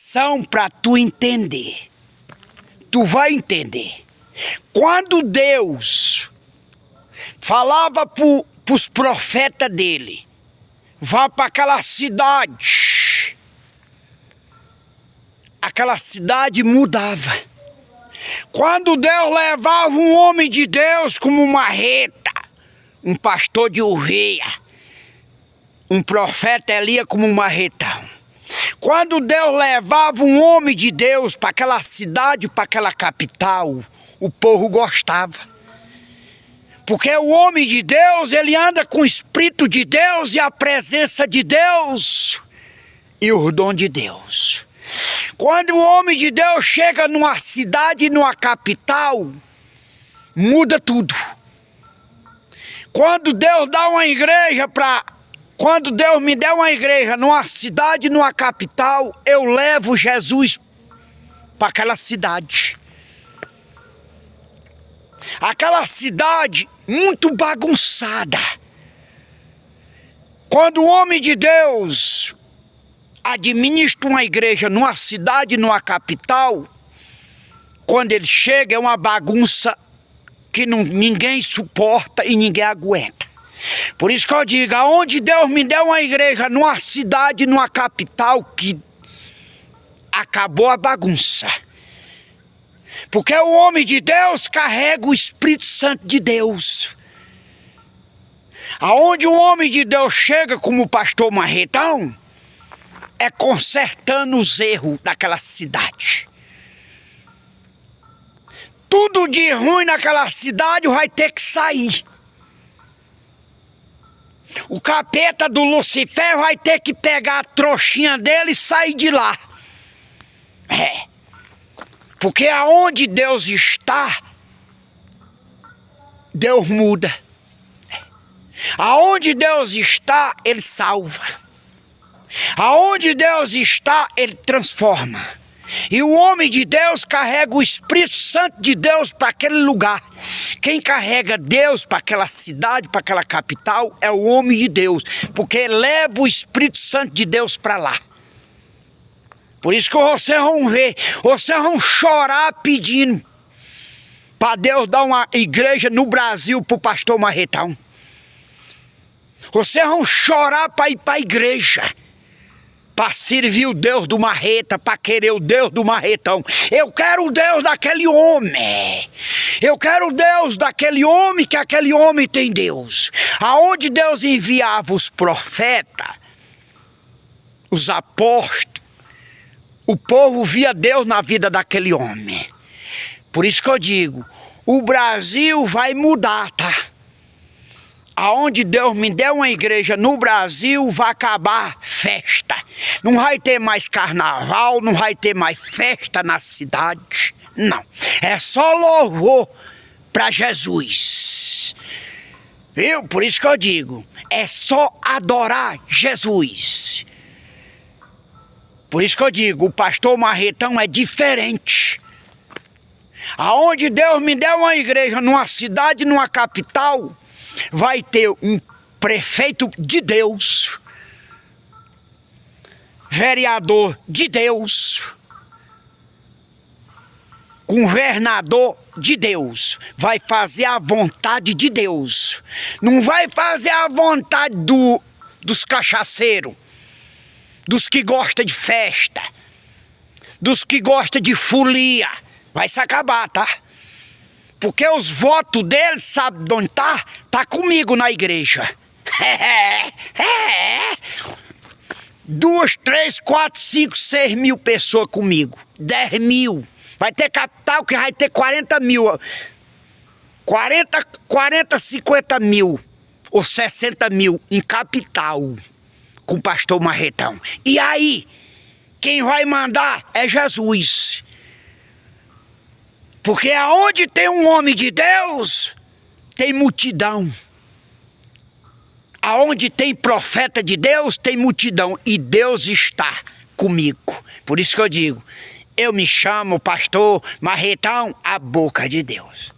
São para tu entender. Tu vai entender. Quando Deus falava para os profetas dele, vá para aquela cidade mudava. Quando Deus levava um homem de Deus como marreta, um pastor de ovelha, um profeta Elias como um marretão. Quando Deus levava um homem de Deus para aquela cidade, para aquela capital, o povo gostava. Porque o homem de Deus, ele anda com o Espírito de Deus e a presença de Deus e o dom de Deus. Quando o homem de Deus chega numa cidade, numa capital, muda tudo. Quando Deus dá uma igreja Quando Deus me der uma igreja numa cidade, numa capital, eu levo Jesus para aquela cidade. Aquela cidade muito bagunçada. Quando o homem de Deus administra uma igreja numa cidade, numa capital, quando ele chega é uma bagunça que ninguém suporta e ninguém aguenta. Por isso que eu digo, aonde Deus me deu uma igreja numa cidade, numa capital, que acabou a bagunça. Porque o homem de Deus carrega o Espírito Santo de Deus. Aonde o homem de Deus chega como pastor marretão, é consertando os erros daquela cidade. Tudo de ruim naquela cidade vai ter que sair. O capeta do Lucifer vai ter que pegar a trouxinha dele e sair de lá. Porque aonde Deus está, Deus muda. Aonde Deus está, Ele salva. Aonde Deus está, Ele transforma. E o homem de Deus carrega o Espírito Santo de Deus para aquele lugar. Quem carrega Deus para aquela cidade, para aquela capital, é o homem de Deus. Porque leva o Espírito Santo de Deus para lá. Por isso que vocês vão ver, vocês vão chorar pedindo para Deus dar uma igreja no Brasil para o pastor marretão. Vocês vão chorar para ir para a igreja, para servir o Deus do marreta, para querer o Deus do marretão. Eu quero o Deus daquele homem. Eu quero o Deus daquele homem, que aquele homem tem Deus. Aonde Deus enviava os profetas, os apóstolos, o povo via Deus na vida daquele homem. Por isso que eu digo, o Brasil vai mudar, tá? Aonde Deus me der uma igreja no Brasil, vai acabar festa. Não vai ter mais carnaval, não vai ter mais festa na cidade. Não. É só louvor para Jesus. Viu? Por isso que eu digo, é só adorar Jesus. Por isso que eu digo, o pastor marretão é diferente. Aonde Deus me der uma igreja numa cidade, numa capital, vai ter um prefeito de Deus, vereador de Deus, governador de Deus. Vai fazer a vontade de Deus. Não vai fazer a vontade dos cachaceiros, dos que gostam de festa, dos que gostam de folia. Vai se acabar, tá? Porque os votos deles, sabe de onde tá? Tá comigo na igreja. 2, 3, 4, 5, 6 mil pessoas comigo. 10 mil. Vai ter capital que vai ter 40 mil. 40, 50 mil. Ou 60 mil em capital. Com o pastor marretão. E aí, quem vai mandar é Jesus. Porque aonde tem um homem de Deus, tem multidão. Aonde tem profeta de Deus, tem multidão. E Deus está comigo. Por isso que eu digo, eu me chamo pastor marretão, a boca de Deus.